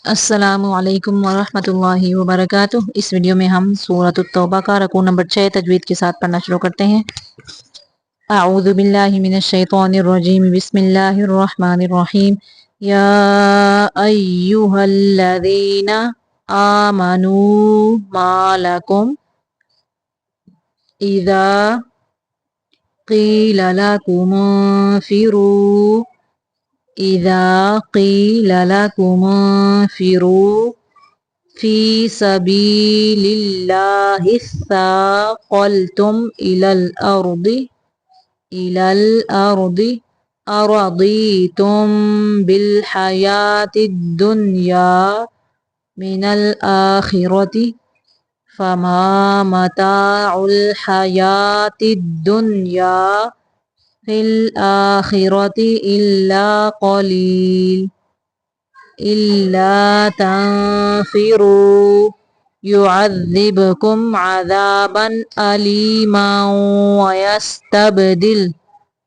السلام علیکم ورحمۃ اللہ وبرکاتہ۔ اس ویڈیو میں ہم سورۃ التوبہ کا رکوع نمبر 6 تجوید کے ساتھ پڑھنا شروع کرتے ہیں۔ اعوذ باللہ من الشیطان الرجیم، بسم اللہ الرحمن الرحیم۔ یا ایہا الذین آمنوا ما لکم اذا قیل لکم انفروا إذا قيل لكم انفروا في سبيل الله اثاقلتم إلى الأرض أرضيتم بالحياة الدنيا من الآخرة فما متاع الحياة الدنيا في الآخرة إلا قليل إلا تنفروا يعذبكم عذابا أليما ويستبدل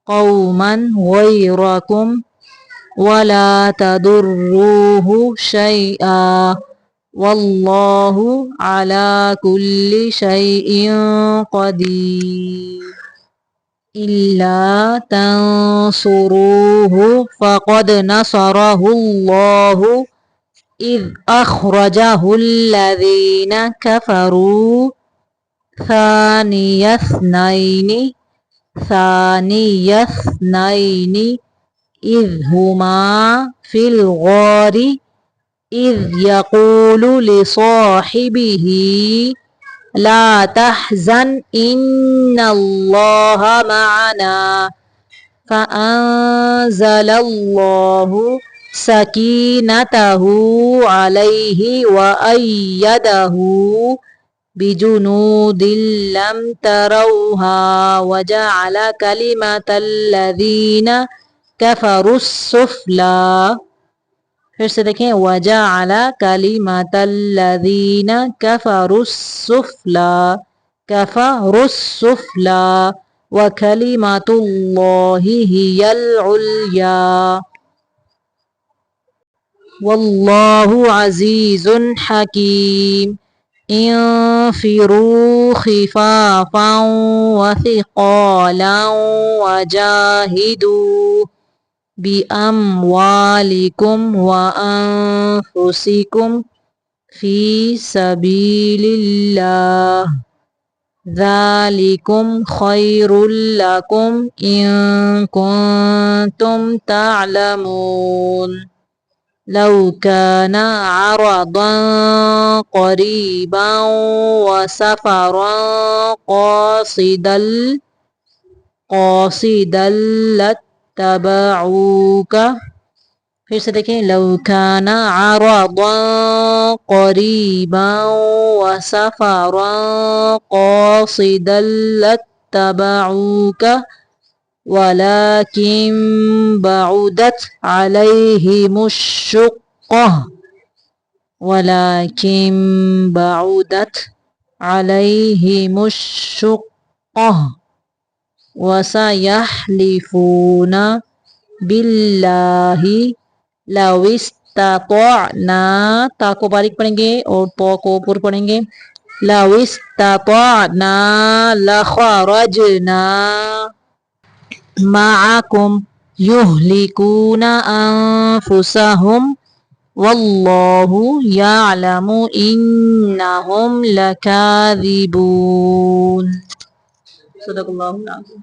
قوما غيركم ولا تضروه شيئا والله على كل شيء قدير إلا تنصروه فقد نصره الله إذ أخرجه الذين كفروا ثاني اثنين إذ هما في الغار إذ يقول لصاحبه لا تحزن إن الله معنا فأنزل الله سكينته عليه وأيده بجنود لم تروها وجعل كلمة الذين كفروا السفلى۔ پھر سے دیکھیں، وَجَعَلَ كَلِمَةَ الَّذِينَ كَفَرُوا السُّفْلَى وَكَلِمَةُ اللَّهِ هِيَ الْعُلْيَا وَاللَّهُ عَزِيزٌ حَكِيمٌ۔ انفروا خفافا وثقالا وجاهدوا بأموالكم وأنفسكم في سبيل الله ذلكم خير لكم إن كنتم تعلمون لو كان عرضا قريبا وسفرا قاصدا لاتبعوك۔ پھر سے دیکھیں، لو كان عرضا قريبا وسفرا قاصدا لاتبعوك ولكن بعدت عليهم الشقة وسيحلفون بالله لو استطعنا، تا کو باریک پڑھیں گے اور تو کو پر پڑھیں گے، لو استطعنا لخرجنا معكم يهلكون أنفسهم والله يعلم إنهم لكاذبون۔ صدق اللہ العظیم۔